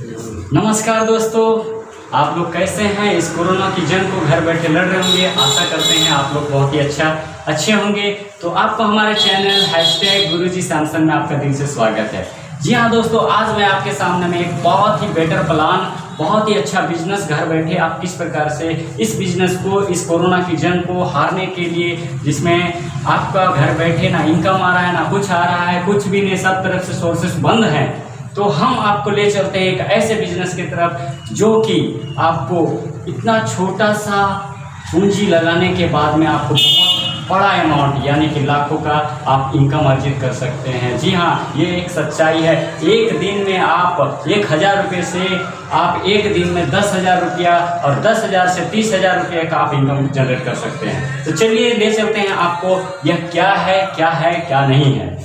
नमस्कार दोस्तों, आप लोग कैसे हैं? इस कोरोना की जंग को घर बैठे लड़ रहे होंगे। आशा करते हैं आप लोग बहुत ही अच्छे होंगे। तो आपको हमारे चैनल #गुरुजी सैमसंग में आपका दिल से स्वागत है। जी हाँ दोस्तों, आज मैं आपके सामने में एक बहुत ही बेटर प्लान, बहुत ही अच्छा बिजनेस घर बैठे आप किस प्रकार से इस बिजनेस को, इस कोरोना की जंग को हारने के लिए, जिसमें आपका घर बैठे ना इनकम आ रहा है, ना कुछ आ रहा है, कुछ भी नहीं, सब तरफ से सोर्सेस बंद हैं, तो हम आपको ले चलते हैं एक ऐसे बिजनेस की तरफ जो कि आपको इतना छोटा सा पूंजी लगाने के बाद में आपको बहुत बड़ा अमाउंट यानी कि लाखों का आप इनकम अर्जित कर सकते हैं। जी हाँ, ये एक सच्चाई है। एक दिन में आप 1000 रुपये से आप एक दिन में 10,000 रुपया और 10,000 से 30,000 रुपये का आप इनकम जनरेट कर सकते हैं। तो चलिए ले चलते हैं आपको यह क्या है क्या नहीं है।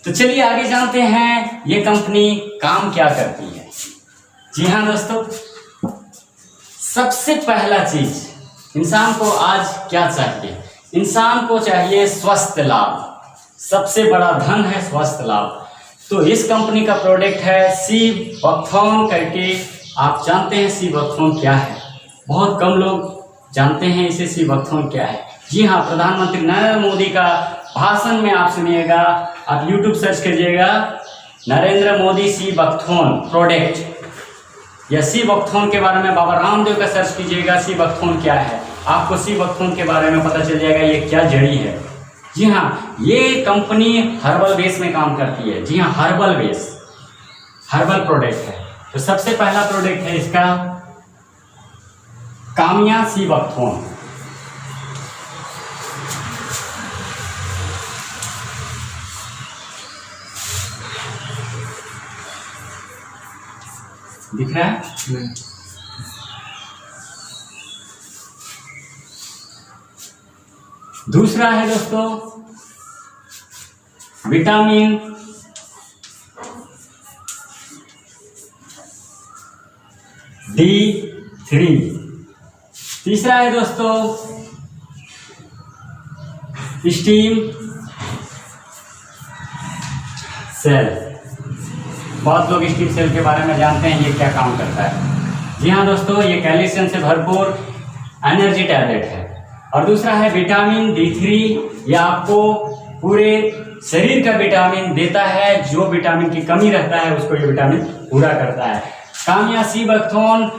तो चलिए आगे जानते हैं ये कंपनी काम क्या करती है। जी हाँ दोस्तों, सबसे पहला चीज इंसान को आज क्या चाहिए? इंसान को चाहिए स्वस्थ लाभ। सबसे बड़ा धन है स्वस्थ लाभ। तो इस कंपनी का प्रोडक्ट है सीबकथॉर्न करके। आप जानते हैं सीबकथॉर्न क्या है? बहुत कम लोग जानते हैं इसे सीबकथॉर्न क्या है। जी हाँ, प्रधानमंत्री नरेंद्र मोदी का भाषण में आप सुनिएगा, आप YouTube सर्च कीजिएगा नरेंद्र मोदी सीबकथॉर्न प्रोडक्ट या सीबकथॉर्न के बारे में बाबा रामदेव का सर्च कीजिएगा सीबकथॉर्न क्या है, आपको सीबकथॉर्न के बारे में पता चल जाएगा ये क्या जड़ी है। जी हाँ, ये कंपनी हर्बल बेस में काम करती है। जी हाँ, हर्बल प्रोडक्ट है। तो सबसे पहला प्रोडक्ट है इसका कामिया सीबकथॉर्न। दिख रहा है? दूसरा है दोस्तों विटामिन D3। तीसरा है दोस्तों स्टीम सेल। बहुत लोग स्टीम सेल के बारे में जानते हैं, ये क्या काम करता है। जी हाँ दोस्तों, ये कैल्शियम से भरपूर एनर्जी टैबलेट है। और दूसरा है विटामिन D3। ये आपको पूरे शरीर का विटामिन देता है, जो विटामिन की कमी रहता है उसको ये विटामिन पूरा करता है। कामिया सीबकथॉर्न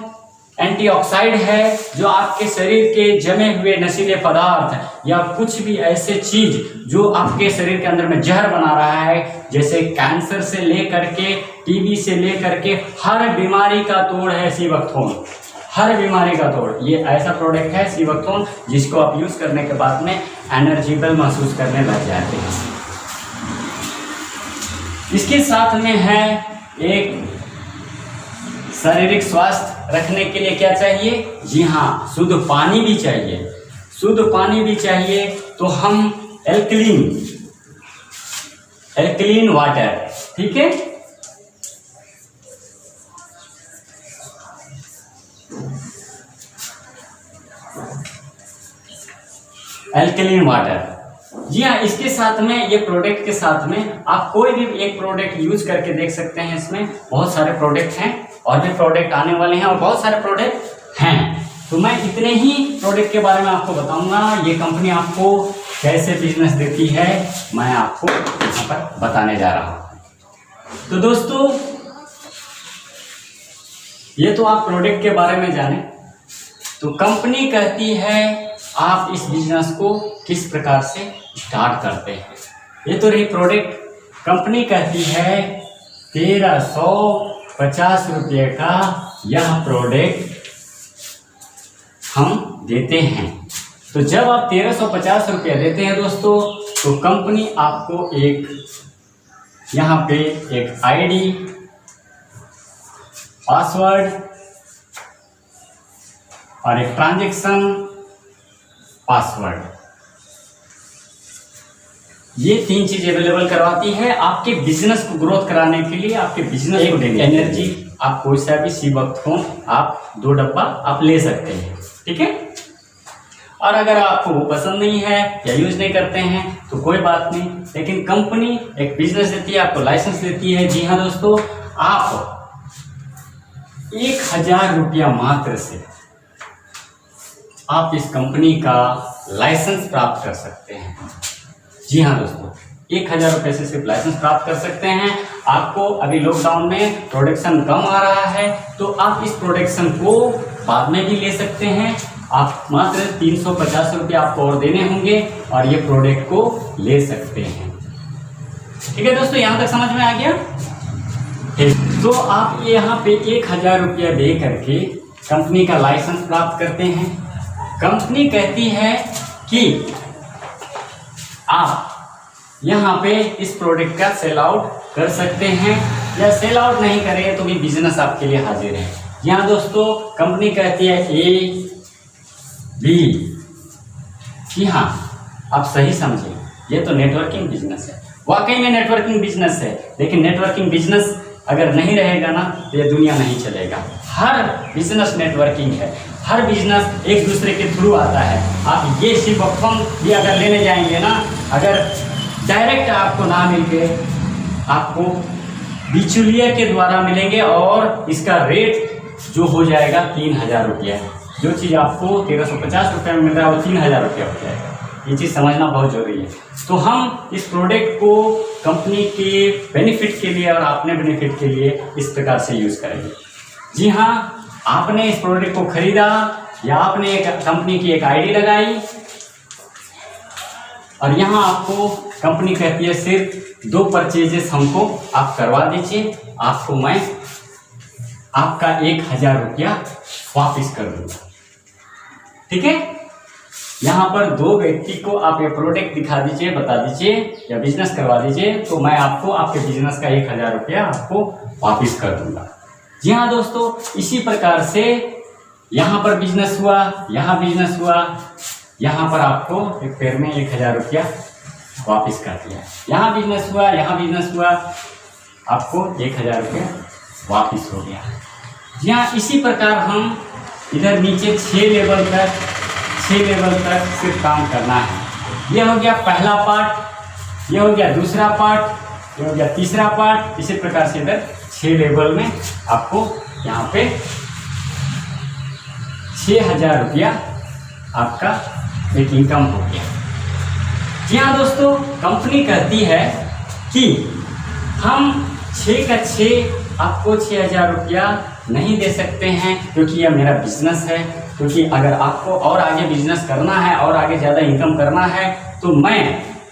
एंटीऑक्साइड है, जो आपके शरीर के जमे हुए नशीले पदार्थ या कुछ भी ऐसे चीज जो आपके शरीर के अंदर में जहर बना रहा है, जैसे कैंसर से लेकर के टीबी से लेकर के हर बीमारी का तोड़ है सीबकथॉर्न। हर बीमारी का तोड़ ये ऐसा प्रोडक्ट है सीबकथॉर्न, जिसको आप यूज करने के बाद में एनर्जिबल महसूस करने लग जाते हैं। इसके साथ में है एक शारीरिक स्वास्थ्य रखने के लिए क्या चाहिए? जी हाँ, शुद्ध पानी भी चाहिए। शुद्ध पानी भी चाहिए तो हम एल्कलीन वाटर, ठीक है, एल्कलीन वाटर। जी हाँ, इसके साथ में ये प्रोडक्ट के साथ में आप कोई भी एक प्रोडक्ट यूज करके देख सकते हैं। इसमें बहुत सारे प्रोडक्ट हैं और भी प्रोडक्ट आने वाले हैं और बहुत सारे प्रोडक्ट हैं। तो मैं इतने ही प्रोडक्ट के बारे में आपको बताऊंगा। ये कंपनी आपको कैसे बिजनेस देती है मैं आपको यहाँ पर बताने जा रहा हूँ। तो दोस्तों, ये तो आप प्रोडक्ट के बारे में जाने। तो कंपनी कहती है आप इस बिजनेस को किस प्रकार से स्टार्ट करते हैं। ये तो रही प्रोडक्ट। कंपनी कहती है 1350 रुपये का यह प्रोडक्ट हम देते हैं। तो जब आप 1350 रुपया देते हैं दोस्तों, तो कंपनी आपको एक यहाँ पे एक आईडी, पासवर्ड और एक ट्रांजैक्शन पासवर्ड, ये 3 चीज अवेलेबल करवाती है आपके बिजनेस को ग्रोथ कराने के लिए। आपके बिजनेस को एनर्जी, आप कोई सा भी सीबकथॉर्न आप 2 डब्बा आप ले सकते हैं, ठीक है। और अगर आपको वो पसंद नहीं है या यूज नहीं करते हैं तो कोई बात नहीं, लेकिन कंपनी एक बिजनेस देती है, आपको लाइसेंस देती है। जी हाँ दोस्तों, आप 1000 रुपया मात्र से आप इस कंपनी का लाइसेंस प्राप्त कर सकते हैं। जी हाँ दोस्तों, 1000 रुपये से सिर्फ लाइसेंस प्राप्त कर सकते हैं। आपको अभी लॉकडाउन में प्रोडक्शन कम आ रहा है तो आप इस प्रोडक्शन को बाद में भी ले सकते हैं। आप मात्र 350 रुपये आपको और देने होंगे और ये प्रोडक्ट को ले सकते हैं। ठीक है दोस्तों, यहाँ तक समझ में आ गया? तो आप यहाँ पे 1000 रुपया दे करके कंपनी का लाइसेंस प्राप्त करते हैं। कंपनी कहती है कि आप यहाँ पे इस प्रोडक्ट का सेल आउट कर सकते हैं, या सेल आउट नहीं करें तो भी बिजनेस आपके लिए हाजिर है। यहाँ दोस्तों कंपनी कहती है ए बी, जी हाँ आप सही समझे, ये तो नेटवर्किंग बिजनेस है। वाकई में नेटवर्किंग बिजनेस है, लेकिन नेटवर्किंग बिजनेस अगर नहीं रहेगा ना तो ये दुनिया नहीं चलेगा। हर बिजनेस नेटवर्किंग है, हर बिजनेस एक दूसरे के थ्रू आता है। आप ये शिवम भी अगर लेने जाएंगे ना, अगर डायरेक्ट आपको ना मिलके आपको बिचौलिया के द्वारा मिलेंगे और इसका रेट जो हो जाएगा 3000 रुपया। जो चीज़ आपको 1350 रुपये में मिल रहा है वो 3000 रुपया हो जाएगा। ये चीज़ समझना बहुत जरूरी है। तो हम इस प्रोडक्ट को कंपनी के बेनिफिट के लिए और अपने बेनिफिट के लिए इस प्रकार से यूज़ करेंगे। जी हाँ, आपने इस प्रोडक्ट को खरीदा या आपने एक कंपनी की एक आईडी लगाई और यहाँ आपको कंपनी कहती है सिर्फ 2 परचेजेस हमको आप करवा दीजिए, आपको मैं आपका 1000 रुपया वापिस कर दूंगा। ठीक है, यहाँ पर 2 व्यक्ति को आप ये प्रोडक्ट दिखा दीजिए, बता दीजिए या बिजनेस करवा दीजिए, तो मैं आपको आपके बिजनेस का 1000 रुपया आपको वापिस कर दूंगा। जी हाँ दोस्तों, इसी प्रकार से यहाँ पर बिजनेस हुआ, यहाँ बिजनेस हुआ, यहाँ पर आपको एक पेड़ में 1000 रुपया वापिस कर दिया। यहाँ बिजनेस हुआ, यहाँ बिजनेस हुआ, आपको 1000 रुपया वापिस हो गया। जी हाँ, इसी प्रकार हम इधर नीचे 6 लेवल तक सिर्फ काम करना है। यह हो गया पहला पार्ट, यह हो गया दूसरा पार्ट, यह हो गया तीसरा पार्ट। इसी प्रकार से इधर 6 लेवल में आपको यहाँ पे 6000 रुपया आपका एक इनकम हो गया। जी हाँ दोस्तों, कंपनी कहती है कि हम 6 का 6 आपको 6000 रुपया नहीं दे सकते हैं, क्योंकि यह मेरा बिजनेस है। क्योंकि अगर आपको और आगे बिजनेस करना है और आगे ज़्यादा इनकम करना है तो मैं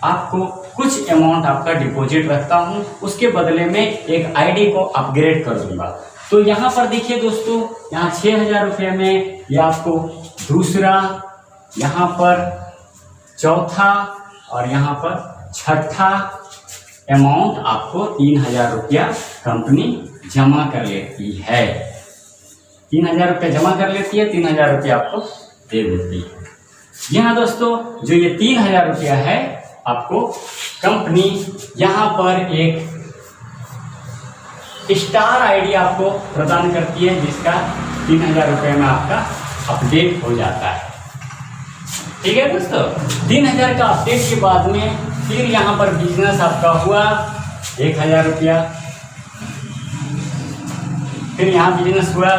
आपको कुछ अमाउंट आपका डिपॉजिट रखता हूं, उसके बदले में एक आईडी को अपग्रेड कर दूंगा। तो यहाँ पर देखिए दोस्तों, यहाँ 6000 रुपये में ये आपको दूसरा, यहाँ पर चौथा और यहाँ पर छठा अमाउंट आपको 3000 रुपया कंपनी जमा कर लेती है। 3000 रुपये जमा कर लेती है, 3000 रुपया आपको दे देती है। जी हाँ दोस्तों, जो ये 3000 रुपया है आपको कंपनी यहाँ पर एक स्टार आईडी आपको प्रदान करती है, जिसका 3000 रुपये में आपका अपडेट हो जाता है। ठीक है दोस्तों, 3000 का अपडेट के बाद में फिर यहाँ पर बिजनेस आपका हुआ 1000 रुपया, फिर यहाँ बिजनेस हुआ,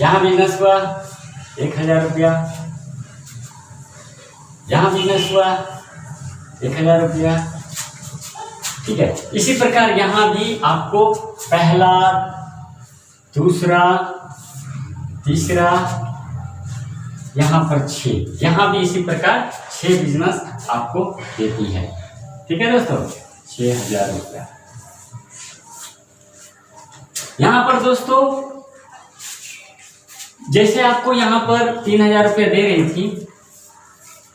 यहाँ बिजनेस हुआ 1000 रुपया, यहाँ बिजनेस हुआ 1000 रुपया। ठीक है, इसी प्रकार यहाँ भी आपको पहला, दूसरा, तीसरा, यहाँ पर 6, यहाँ भी इसी प्रकार 6 बिजनेस आपको देती है। ठीक है दोस्तों, 6000 रुपया। यहाँ पर दोस्तों जैसे आपको यहाँ पर 3000 रुपये दे रही थी,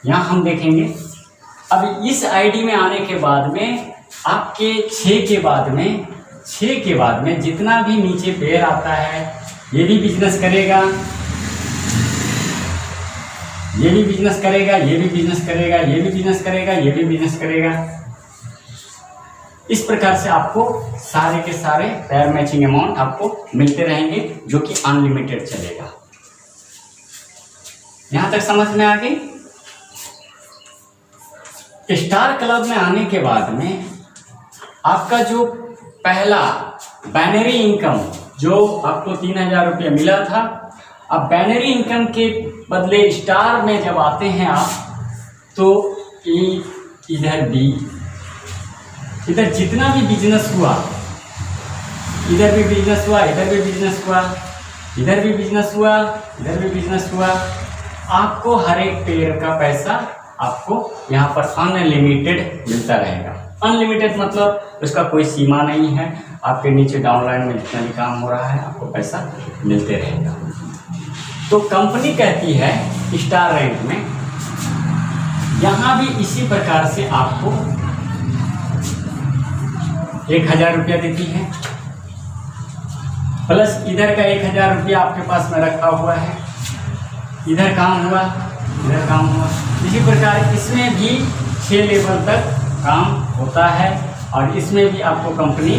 यहाँ हम देखेंगे अब इस आईडी में आने के बाद में आपके 6 के बाद में जितना भी नीचे पेड़ आता है, ये भी बिजनेस करेगा, ये भी बिजनेस करेगा, ये भी बिजनेस करेगा, ये भी बिजनेस करेगा, ये भी बिजनेस करेगा। इस प्रकार से आपको सारे के सारे पेयर मैचिंग अमाउंट आपको मिलते रहेंगे, जो कि अनलिमिटेड चलेगा। यहां तक समझ में आ गई? स्टार क्लब में आने के बाद में आपका जो पहला बाइनरी इनकम जो आपको 3000 रुपया मिला था, अब बाइनरी इनकम के बदले स्टार में जब आते हैं आप, तो ए, इधर बी, इधर जितना भी बिजनेस हुआ, इधर भी बिजनेस हुआ, इधर भी बिजनेस हुआ, इधर भी बिजनेस हुआ, इधर भी बिजनेस हुआ, आपको हर एक पेयर का पैसा आपको यहाँ पर अनलिमिटेड मिलता रहेगा। अनलिमिटेड मतलब उसका कोई सीमा नहीं है, आपके नीचे डाउनलाइन में जितना भी काम हो रहा है आपको पैसा मिलते रहेगा। तो कंपनी कहती है स्टार रैंक में, यहाँ भी इसी प्रकार से आपको 1000 रुपया देती है, प्लस इधर का 1000 रुपया आपके पास में रखा हुआ है, इधर काम हुआ, इधर काम हुआ। इसी प्रकार इसमें भी 6 लेवल तक काम होता है, और इसमें भी आपको कंपनी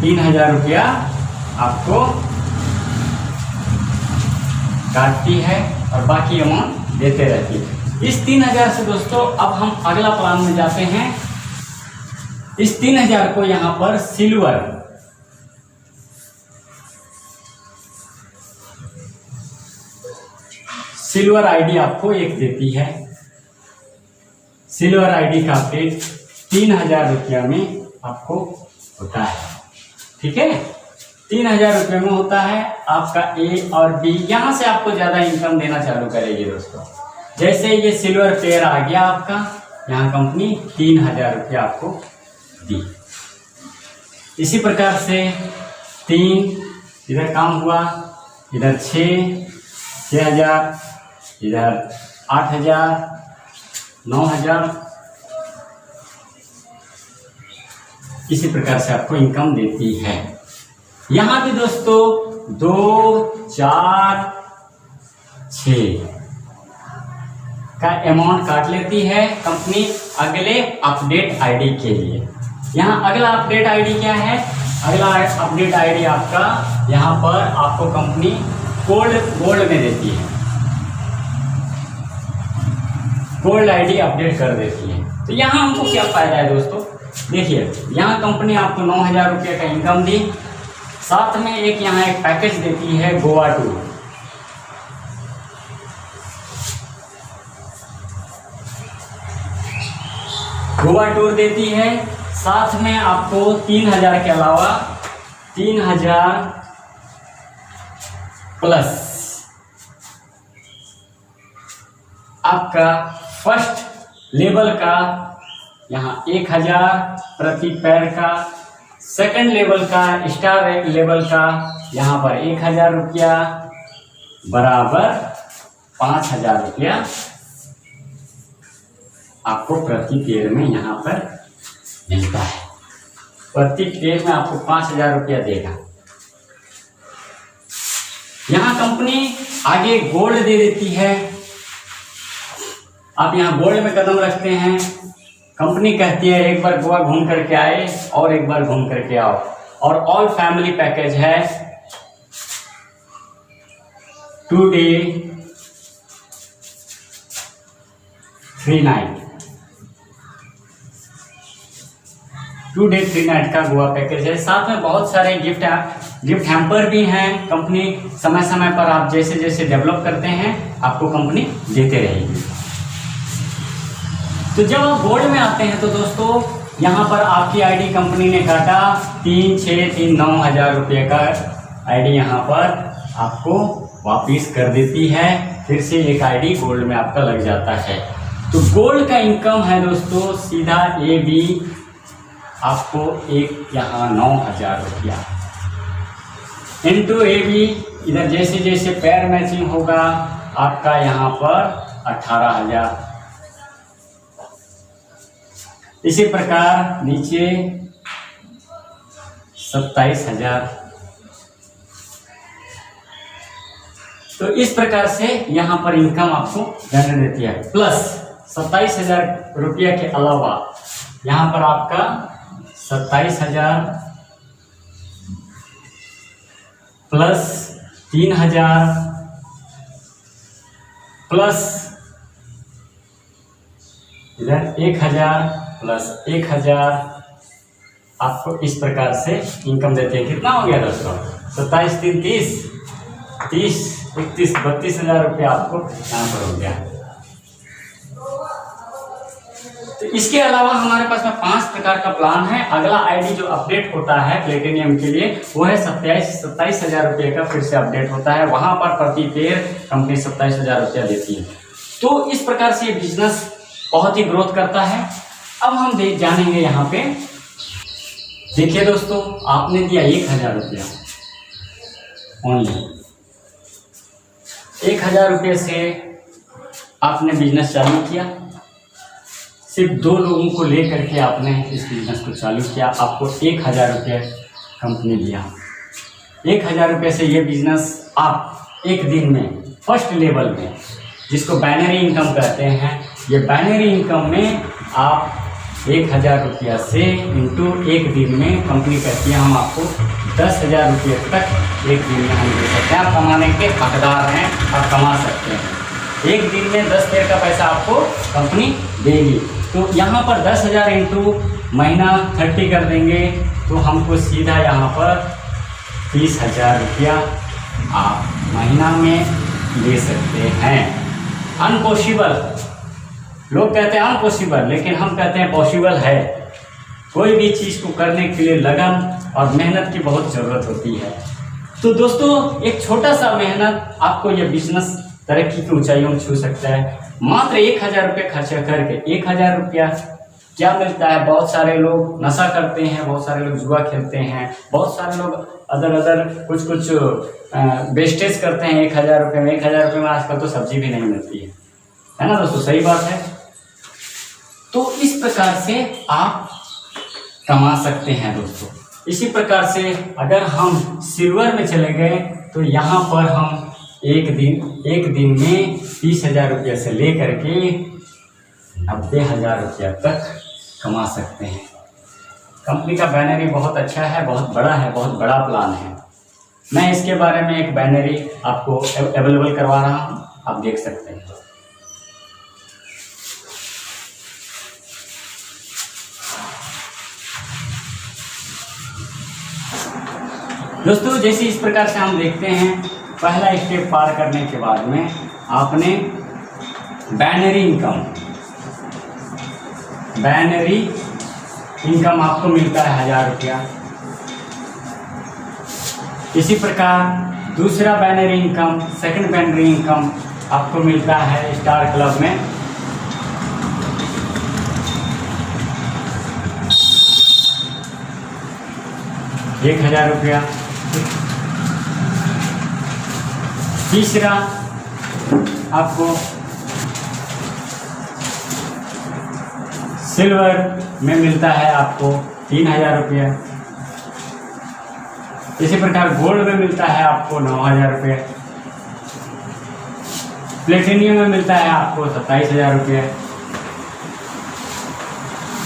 3000 रुपया आपको काटती है और बाकी अमाउंट देते रहती है। इस 3000 से दोस्तों अब हम अगला प्लान में जाते हैं। इस 3000 को यहाँ पर सिल्वर आईडी आपको एक देती है। सिल्वर आईडी का अपडेट 3000 रुपया में आपको होता है, ठीक है। 3000 रुपये में होता है आपका ए और बी। यहाँ से आपको ज़्यादा इनकम देना चालू करेगी दोस्तों। जैसे ये सिल्वर पेयर आ गया आपका, यहाँ कंपनी 3000 रुपया आपको दी। इसी प्रकार से 3, इधर काम हुआ, इधर 6000, इधर 8000, 9000, इसी प्रकार से आपको इनकम देती है। यहाँ भी दोस्तों 2, 4, 6 का अमाउंट काट लेती है कंपनी अगले अपडेट आईडी के लिए। यहाँ अगला अपडेट आईडी क्या है? अगला अपडेट आईडी आपका यहाँ पर आपको कंपनी गोल्ड में देती है, गोल्ड आईडी अपडेट कर देती है। तो यहाँ हमको क्या फायदा है दोस्तों? देखिए, यहाँ कंपनी आपको 9000 रुपये का इनकम दी, साथ में एक यहाँ एक पैकेज देती है गोवा टूर। गोवा टूर देती है, साथ में आपको 3000 के अलावा 3000 प्लस आपका फर्स्ट लेवल का यहाँ 1000 प्रति पैर का, सेकंड लेवल का स्टार लेवल का यहाँ पर 1000 रुपया बराबर 5000 रुपया आपको प्रति पेयर में यहाँ पर मिलता है। प्रति पेयर में आपको 5000 रुपया देगा। यहाँ कंपनी आगे गोल्ड दे देती है। आप यहाँ गोल्ड में कदम रखते हैं, कंपनी कहती है एक बार गोवा घूम करके आए और एक बार घूम करके आओ, और ऑल फैमिली पैकेज है 2 डे 3 नाइट, 2 डे 3 नाइट का गोवा पैकेज है। साथ में बहुत सारे गिफ्ट हैम्पर भी हैं। कंपनी समय समय पर आप जैसे जैसे डेवलप करते हैं आपको कंपनी देते रहेगी। तो जब आप गोल्ड में आते हैं तो दोस्तों यहाँ पर आपकी आईडी कंपनी ने काटा 3639 रुपये का आईडी यहाँ पर आपको वापिस कर देती है। फिर से एक आईडी गोल्ड में आपका लग जाता है। तो गोल्ड का इनकम है दोस्तों सीधा ए बी, आपको एक यहाँ 9000 रुपया इंटू ए बी, इधर जैसे जैसे पैर मैचिंग होगा आपका यहाँ पर 18000। इसी प्रकार नीचे 27000। तो इस प्रकार से यहाँ पर इनकम आपको देने देती है। प्लस 27000 रुपया के अलावा यहाँ पर आपका 27000 प्लस 3000 प्लस इधर 1000 प्लस 1000 आपको इस प्रकार से इनकम देते हैं। कितना हो गया दोस्तों? 27 3 30 30 31 32,000 रुपये आपको यहाँ पर हो गया। तो इसके अलावा हमारे पास में 5 प्रकार का प्लान है। अगला आईडी जो अपडेट होता है प्लेटिनियम के लिए वो है 27,000 रुपये का फिर से अपडेट होता है। वहां पर प्रति पेयर कंपनी 27,000 रुपया देती है। तो इस प्रकार से ये बिजनेस बहुत ही ग्रोथ करता है। अब हम जानेंगे यहाँ पे। देखिए दोस्तों, आपने दिया 1,000 रुपया ओनली। 1,000 रुपये से आपने बिजनेस चालू किया। सिर्फ 2 लोगों को लेकर के आपने इस बिजनेस को चालू किया। आपको 1,000 रुपये कंपनी दिया। 1,000 रुपये से ये बिजनेस आप एक दिन में फर्स्ट लेवल में, जिसको बाइनरी इनकम कहते हैं, ये बाइनरी इनकम में आप 1,000 रुपया से इंटू एक दिन में कंपनी कहती है हम आपको 10,000 रुपये तक एक दिन में हम दे सकते हैं। आप कमाने के हकदार हैं, आप कमा सकते हैं। एक दिन में 10 पेयर का पैसा आपको कंपनी देगी। तो यहाँ पर 10,000 इंटू महीना 30 कर देंगे तो हमको सीधा यहाँ पर 30,000 रुपया आप महीना में ले सकते हैं। अनपॉसिबल, लोग कहते हैं अनपॉसिबल, लेकिन हम कहते हैं पॉसिबल है। कोई भी चीज़ को करने के लिए लगन और मेहनत की बहुत ज़रूरत होती है। तो दोस्तों, एक छोटा सा मेहनत आपको ये बिजनेस तरक्की की ऊंचाइयों में छू सकता है। मात्र 1,000 रुपये खर्चा करके 1,000 रुपया क्या मिलता है? बहुत सारे लोग नशा करते हैं, बहुत सारे लोग जुआ खेलते हैं, बहुत सारे लोग अदर कुछ वेस्टेज करते हैं 1,000 रुपये में। 1,000 रुपये में आजकल तो सब्जी भी नहीं मिलती है ना दोस्तों? सही बात है। तो इस प्रकार से आप कमा सकते हैं दोस्तों। इसी प्रकार से अगर हम सिल्वर में चले गए तो यहाँ पर हम एक दिन में 30,000 रुपये से लेकर के 90,000 रुपया तक कमा सकते हैं। कंपनी का बैनरी बहुत अच्छा है, बहुत बड़ा है, बहुत बड़ा प्लान है। मैं इसके बारे में एक बैनरी आपको अवेलेबल करवा रहा हूँ, आप देख सकते हैं। दोस्तों, जैसे इस प्रकार से हम देखते हैं, पहला स्टेप पार करने के बाद में आपने बैनरी इनकम आपको मिलता है 1,000 रुपया। इसी प्रकार दूसरा binary income, second binary income आपको मिलता है स्टार क्लब में 1,000 रुपया। तीसरा आपको सिल्वर में मिलता है आपको 3,000 रुपया। इसी प्रकार गोल्ड में मिलता है आपको 9,000 रुपये। प्लेटिनियम में मिलता है आपको 27,000 रुपये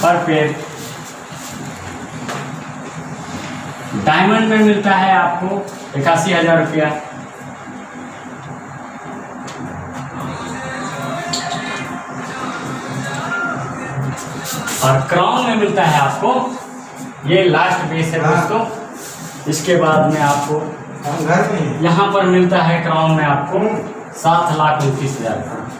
पर पेयर। डायमंड में मिलता है आपको 81,000 रुपया। और क्राउन में मिलता है आपको, ये लास्ट बेस है दोस्तों। इसके बाद में आपको यहाँ पर मिलता है क्राउन में आपको 7,29,000 रुपये।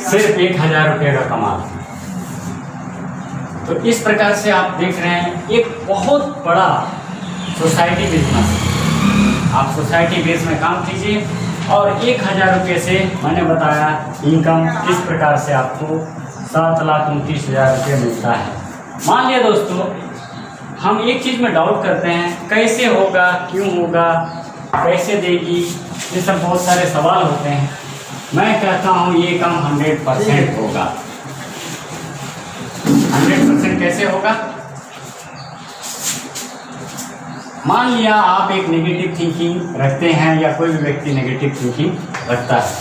सिर्फ 1,000 रुपये का कमाल। तो इस प्रकार से आप देख रहे हैं एक बहुत बड़ा सोसाइटी बिजनेस। आप सोसाइटी बेस में काम कीजिए और 1,000 रुपये से मैंने बताया इनकम किस प्रकार से आपको 7,29,000 रुपये मिलता है। मान लिया दोस्तों, हम एक चीज़ में डाउट करते हैं, कैसे होगा, क्यों होगा, कैसे देगी, ये सब बहुत सारे सवाल होते हैं। मैं कहता हूँ ये काम 100% होगा। 100% कैसे होगा? मान लिया आप एक नेगेटिव थिंकिंग रखते हैं या कोई भी व्यक्ति नेगेटिव थिंकिंग रखता है।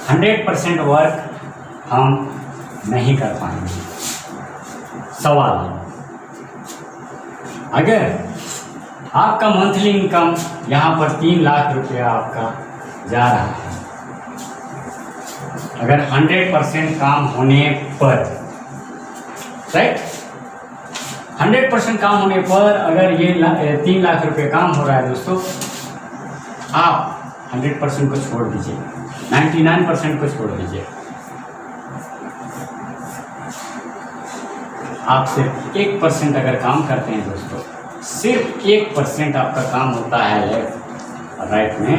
100% वर्क हम नहीं कर पाएंगे। सवाल, अगर आपका मंथली इनकम यहाँ पर 3 लाख रुपया आपका जा रहा है, अगर 100% काम होने पर, राइट, 100% काम होने पर अगर ये 3 लाख रुपए काम हो रहा है दोस्तों, आप 100% को छोड़ दीजिए, 99% को छोड़ दीजिए, आप सिर्फ 1% अगर काम करते हैं दोस्तों, सिर्फ 1% आपका काम होता है लेफ्ट और राइट में,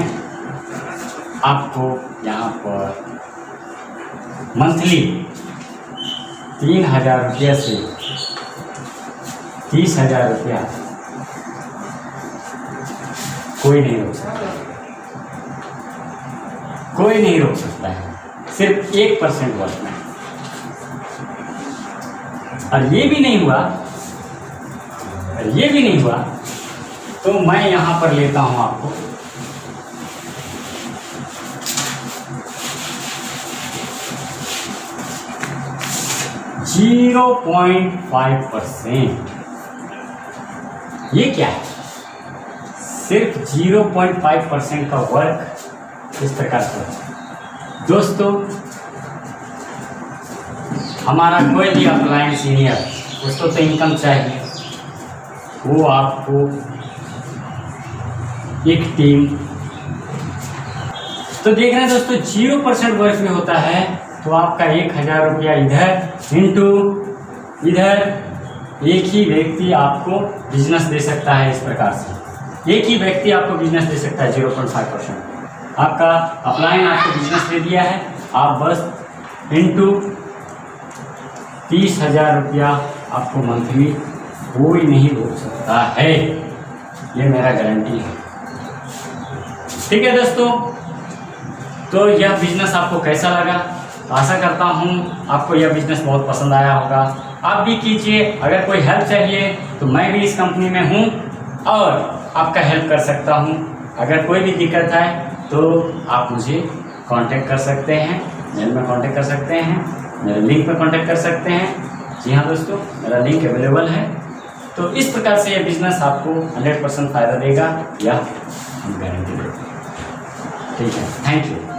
आपको यहाँ पर मंथली 3,000 रुपया से 30,000 रुपया कोई नहीं रोक सकता, कोई नहीं रोक सकता है, सिर्फ 1% वर्क में। और ये भी नहीं हुआ, ये भी नहीं हुआ तो मैं यहां पर लेता हूं आपको 0.5%। ये क्या है? सिर्फ 0.5% का वर्क इस प्रकार से दोस्तों। हमारा कोई भी अप्लायंस इंजीनियर, उसको तो इनकम चाहिए, वो आपको एक टीम, तो देख रहे हैं दोस्तों 0% वर्क में होता है तो आपका 1,000 रुपया इधर इंटू इधर, एक ही व्यक्ति आपको बिजनेस दे सकता है। इस प्रकार से एक ही व्यक्ति आपको बिजनेस दे सकता है 0.5%। आपका अप्लायन आपको बिजनेस दे दिया है, आप बस इंटू 30,000 रुपया आपको मंथली कोई नहीं रोक सकता है, ये मेरा गारंटी है। ठीक है दोस्तों, तो यह बिजनेस आपको कैसा लगा? आशा करता हूँ आपको यह बिजनेस बहुत पसंद आया होगा। आप भी कीजिए। अगर कोई हेल्प चाहिए तो मैं भी इस कंपनी में हूँ और आपका हेल्प कर सकता हूँ। अगर कोई भी दिक्कत है तो आप मुझे कांटेक्ट कर सकते हैं, मेल में कांटेक्ट कर सकते हैं, मेरे लिंक पर कांटेक्ट कर सकते हैं। जी हाँ दोस्तों, मेरा लिंक अवेलेबल है। तो इस प्रकार से ये बिजनेस आपको 100% फ़ायदा देगा, यह हम गारंटी देते हैं। ठीक है, थैंक यू।